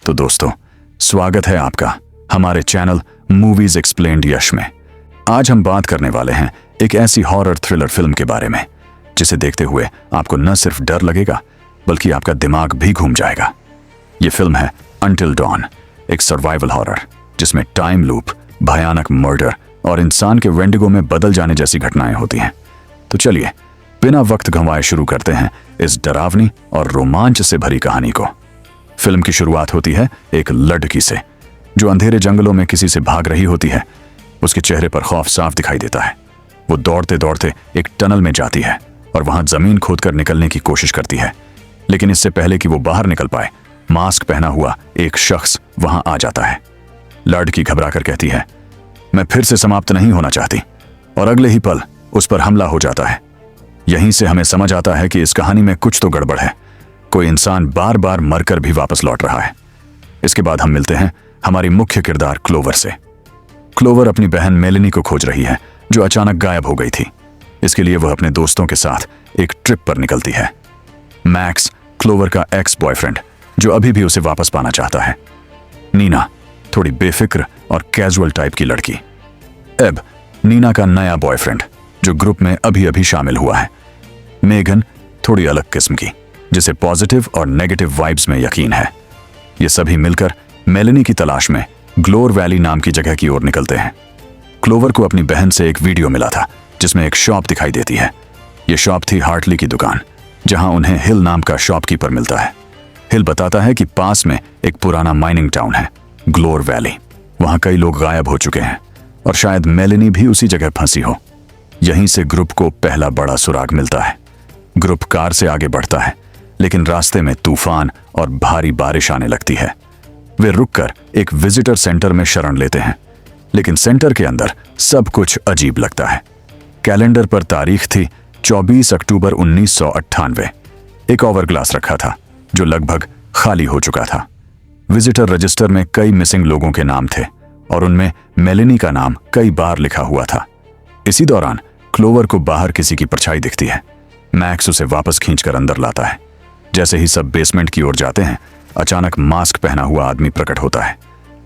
तो दोस्तों, स्वागत है आपका हमारे चैनल मूवीज एक्सप्लेन्ड यश में। आज हम बात करने वाले हैं एक ऐसी हॉरर थ्रिलर फिल्म के बारे में जिसे देखते हुए आपको न सिर्फ डर लगेगा बल्कि आपका दिमाग भी घूम जाएगा। ये फिल्म है अंटिल डॉन, एक सर्वाइवल हॉरर जिसमें टाइम लूप, भयानक मर्डर और इंसान के वेंडिगो में बदल जाने जैसी घटनाएं होती हैं। तो चलिए बिना वक्त गंवाए शुरू करते हैं इस डरावनी और रोमांच से भरी कहानी को। फिल्म की शुरुआत होती है एक लड़की से जो अंधेरे जंगलों में किसी से भाग रही होती है। उसके चेहरे पर खौफ साफ दिखाई देता है। वो दौड़ते दौड़ते एक टनल में जाती है और वहां जमीन खोदकर निकलने की कोशिश करती है, लेकिन इससे पहले कि वो बाहर निकल पाए, मास्क पहना हुआ एक शख्स वहां आ जाता है। लड़की घबराकर कहती है, मैं फिर से समाप्त नहीं होना चाहती, और अगले ही पल उस पर हमला हो जाता है। यहीं से हमें समझ आता है कि इस कहानी में कुछ तो गड़बड़ है। कोई इंसान बार बार मरकर भी वापस लौट रहा है। इसके बाद हम मिलते हैं हमारी मुख्य किरदार क्लोवर से। क्लोवर अपनी बहन मेलेनी को खोज रही है जो अचानक गायब हो गई थी। इसके लिए वह अपने दोस्तों के साथ एक ट्रिप पर निकलती है। मैक्स, क्लोवर का एक्स बॉयफ्रेंड, जो अभी भी उसे वापस पाना चाहता है। नीना, थोड़ी बेफिक्र और कैजुअल टाइप की लड़की। एब, नीना का नया बॉयफ्रेंड जो ग्रुप में अभी अभी शामिल हुआ है। मेगन, थोड़ी अलग किस्म की, जिसे पॉजिटिव और नेगेटिव वाइब्स में यकीन है। ये सभी मिलकर मेलेनी की तलाश में ग्लोर वैली नाम की जगह की ओर निकलते हैं। क्लोवर को अपनी बहन से एक वीडियो मिला था जिसमें एक शॉप दिखाई देती है। ये शॉप थी हार्टली की दुकान, जहां उन्हें हिल नाम का शॉपकीपर मिलता है। हिल बताता है कि पास में एक पुराना माइनिंग टाउन है, ग्लोर वैली। वहां कई लोग गायब हो चुके हैं और शायद मेलेनी भी उसी जगह फंसी हो। यहीं से ग्रुप को पहला बड़ा सुराग मिलता है। ग्रुप कार से आगे बढ़ता है, लेकिन रास्ते में तूफान और भारी बारिश आने लगती है। वे रुककर एक विजिटर सेंटर में शरण लेते हैं, लेकिन सेंटर के अंदर सब कुछ अजीब लगता है। कैलेंडर पर तारीख थी 24 अक्टूबर 1998। एक ओवर ग्लास रखा था जो लगभग खाली हो चुका था। विजिटर रजिस्टर में कई मिसिंग लोगों के नाम थे और उनमें मेलेनी का नाम कई बार लिखा हुआ था। इसी दौरान क्लोवर को बाहर किसी की परछाई दिखती है। मैक्स उसे वापस खींचकर अंदर लाता है। जैसे ही सब बेसमेंट की ओर जाते हैं, अचानक मास्क पहना हुआ आदमी प्रकट होता है।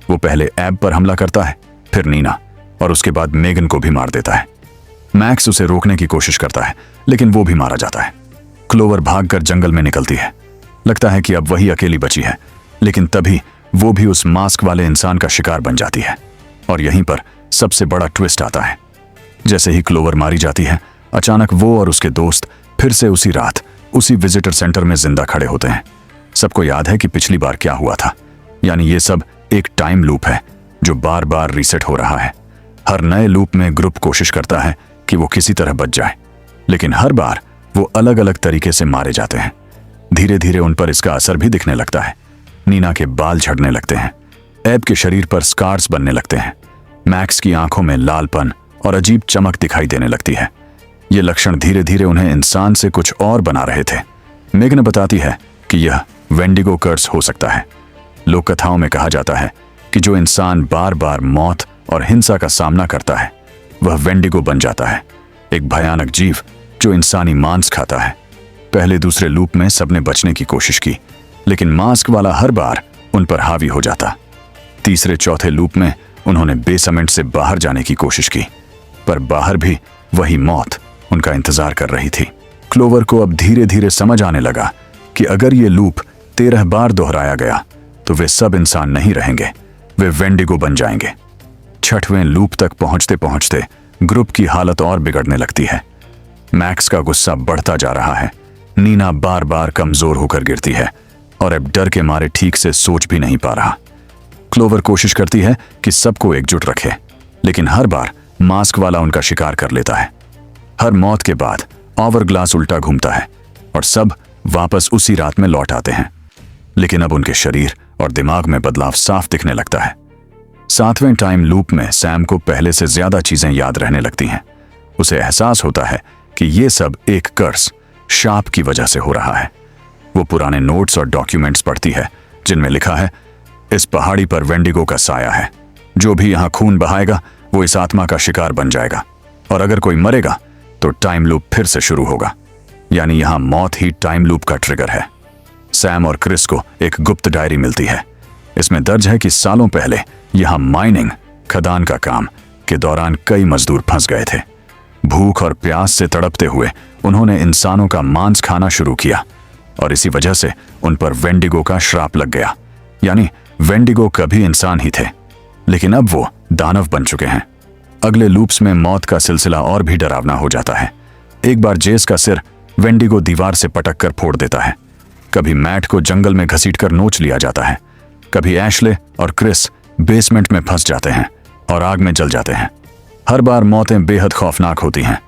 वो पहले एब पर हमला करता है, फिर नीना और उसके बाद मेगन को भी मार देता है। मैक्स उसे रोकने की कोशिश करता है, लेकिन वो भी मारा जाता है। क्लोवर भागकर जंगल में निकलती है। लगता है कि अब वही अकेली बची है, लेकिन तभी वो भी उस मास्क वाले इंसान का शिकार बन जाती है। और यहीं पर सबसे बड़ा ट्विस्ट आता है। जैसे ही क्लोवर मारी जाती है, अचानक वो और उसके दोस्त फिर से उसी रात उसी विजिटर सेंटर में जिंदा खड़े होते हैं। सबको याद है कि पिछली बार क्या हुआ था, यानी ये सब एक टाइम लूप है जो बार बार रीसेट हो रहा है। हर नए लूप में ग्रुप कोशिश करता है कि वो किसी तरह बच जाए, लेकिन हर बार वो अलग अलग तरीके से मारे जाते हैं। धीरे धीरे उन पर इसका असर भी दिखने लगता है। नीना के बाल झड़ने लगते हैं, एब के शरीर पर स्कार्स बनने लगते हैं, मैक्स की आंखों में लालपन और अजीब चमक दिखाई देने लगती है। ये लक्षण धीरे धीरे उन्हें इंसान से कुछ और बना रहे थे। मेगन बताती है कि यह वेंडिगो कर्स हो सकता है। लोक कथाओं में कहा जाता है कि जो इंसान बार बार मौत और हिंसा का सामना करता है वह वेंडिगो बन जाता है, एक भयानक जीव जो इंसानी मांस खाता है। पहले दूसरे लूप में सबने बचने की कोशिश की, लेकिन मास्क वाला हर बार उन पर हावी हो जाता। तीसरे चौथे लूप में उन्होंने बेसमेंट से बाहर जाने की कोशिश की, पर बाहर भी वही मौत उनका इंतजार कर रही थी। क्लोवर को अब धीरे धीरे समझ आने लगा कि अगर ये लूप 13 बार दोहराया गया तो वे सब इंसान नहीं रहेंगे, वे वेंडिगो बन जाएंगे। 6वें लूप तक पहुंचते पहुंचते ग्रुप की हालत और बिगड़ने लगती है। मैक्स का गुस्सा बढ़ता जा रहा है। नीना बार बार कमजोर होकर गिरती है और अब डर के मारे ठीक से सोच भी नहीं पा रहा। क्लोवर कोशिश करती है कि सबको एकजुट रखे, लेकिन हर बार मास्क वाला उनका शिकार कर लेता है। हर मौत के बाद ओवर ग्लास उल्टा घूमता है और सब वापस उसी रात में लौट आते हैं, लेकिन अब उनके शरीर और दिमाग में बदलाव साफ दिखने लगता है। 7वें टाइम लूप में सैम को पहले से ज्यादा चीजें याद रहने लगती हैं। उसे एहसास होता है कि ये सब एक कर्स, शाप की वजह से हो रहा है। वो पुराने नोट्स और डॉक्यूमेंट्स पढ़ती है जिनमें लिखा है, इस पहाड़ी पर वेंडिगो का साया है। जो भी यहाँ खून बहाएगा वो इस आत्मा का शिकार बन जाएगा, और अगर कोई मरेगा तो टाइम लूप फिर से शुरू होगा। यानी यहां मौत ही टाइम लूप का ट्रिगर है। सैम और क्रिस को एक गुप्त डायरी मिलती है इसमें दर्ज है कि सालों पहले यहाँ माइनिंग खदान का काम के दौरान कई मजदूर फंस गए थे। भूख और प्यास से तड़पते हुए उन्होंने इंसानों का मांस खाना शुरू किया और इसी वजह से उन पर वेंडिगो का श्राप लग गया। यानी वेंडिगो कभी इंसान ही थे, लेकिन अब वो दानव बन चुके हैं। अगले लूप्स में मौत का सिलसिला और भी डरावना हो जाता है। एक बार जेस का सिर वेंडिगो दीवार से पटक कर फोड़ देता है। कभी मैट को जंगल में घसीटकर नोच लिया जाता है। कभी एशले और क्रिस बेसमेंट में फंस जाते हैं और आग में जल जाते हैं। हर बार मौतें बेहद खौफनाक होती हैं,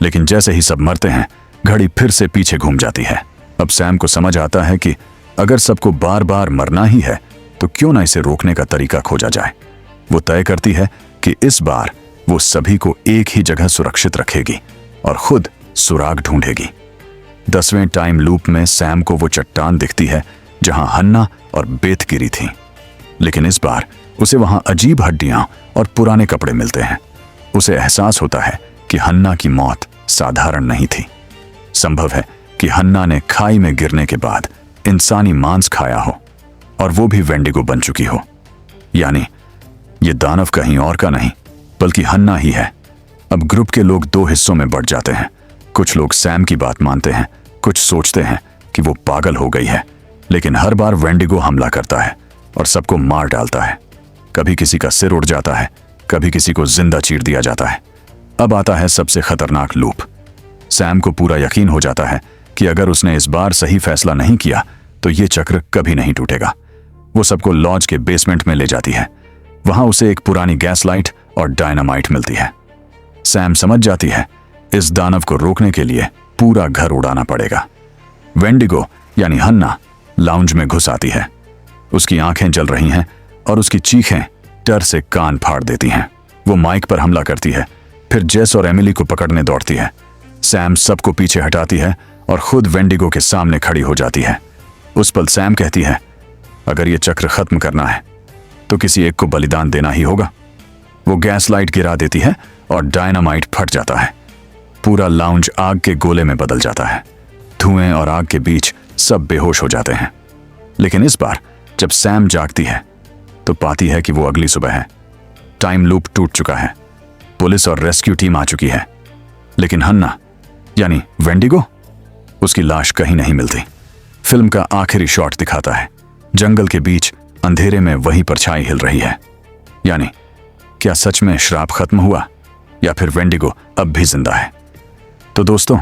लेकिन जैसे ही सब मरते हैं घड़ी फिर से पीछे घूम जाती है। अब सैम को समझ आता है कि अगर सबको बार बार मरना ही है तो क्यों ना इसे रोकने का तरीका खोजा जाए। वो तय करती है कि इस बार वो सभी को एक ही जगह सुरक्षित रखेगी और खुद सुराग ढूंढेगी। 10वें टाइम लूप में सैम को वो चट्टान दिखती है जहां हन्ना और बेथ गिरी थी, लेकिन इस बार उसे वहां अजीब हड्डियां और पुराने कपड़े मिलते हैं। उसे एहसास होता है कि हन्ना की मौत साधारण नहीं थी। संभव है कि हन्ना ने खाई में गिरने के बाद इंसानी मांस खाया हो और वो भी वेंडिगो बन चुकी हो। यानी ये दानव कहीं और का नहीं बल्कि हन्ना ही है। अब ग्रुप के लोग 2 हिस्सों में बढ़ जाते हैं। कुछ लोग सैम की बात मानते हैं, कुछ सोचते हैं कि वो पागल हो गई है, लेकिन हर बार वेंडिगो हमला करता है और सबको मार डालता है। कभी किसी का सिर उड़ जाता है, कभी किसी को जिंदा चीर दिया जाता है। अब आता है सबसे खतरनाक लूप। सैम को पूरा यकीन हो जाता है कि अगर उसने इस बार सही फैसला नहीं किया तो ये चक्र कभी नहीं टूटेगा। वो सबको लॉज के बेसमेंट में ले जाती है। वहां उसे एक पुरानी गैस लाइट और डायनामाइट मिलती है। सैम समझ जाती है इस दानव को रोकने के लिए पूरा घर उड़ाना पड़ेगा। वेंडिगो यानी हन्ना लाउंज में घुस आती है। उसकी आंखें जल रही हैं और उसकी चीखें डर से कान फाड़ देती हैं। वो माइक पर हमला करती है, फिर जेस और एमिली को पकड़ने दौड़ती है। सैम सबको पीछे हटाती है और खुद वेंडिगो के सामने खड़ी हो जाती है। उस पल सैम कहती है, अगर ये चक्र खत्म करना है तो किसी एक को बलिदान देना ही होगा। वो गैस लाइट गिरा देती है और डायनामाइट फट जाता है। पूरा लाउंज आग के गोले में बदल जाता है। धुएं और आग के बीच सब बेहोश हो जाते हैं। लेकिन इस बार जब सैम जागती है तो पाती है कि वो अगली सुबह है। टाइम लूप टूट चुका है। पुलिस और रेस्क्यू टीम आ चुकी है, लेकिन हन्ना यानी वेंडिगो, उसकी लाश कहीं नहीं मिलती। फिल्म का आखिरी शॉट दिखाता है जंगल के बीच अंधेरे में वही परछाई हिल रही है। यानी क्या सच में श्राप खत्म हुआ या फिर वेंडिगो अब भी जिंदा है? तो दोस्तों,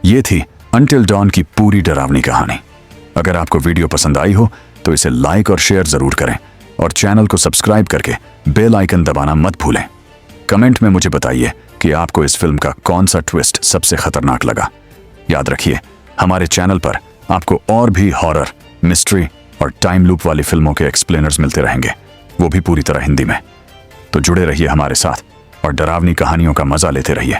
ये थी अंटिल डॉन की पूरी डरावनी कहानी। अगर आपको वीडियो पसंद आई हो तो इसे लाइक और शेयर जरूर करें और चैनल को सब्सक्राइब करके बेल आइकन दबाना मत भूलें। कमेंट में मुझे बताइए कि आपको इस फिल्म का कौन सा ट्विस्ट सबसे खतरनाक लगा। याद रखिए, हमारे चैनल पर आपको और भी हॉरर, मिस्ट्री और टाइम लूप वाली फिल्मों के एक्सप्लेनर्स मिलते रहेंगे, वो भी पूरी तरह हिंदी में। तो जुड़े रहिए हमारे साथ और डरावनी कहानियों का मजा लेते रहिए।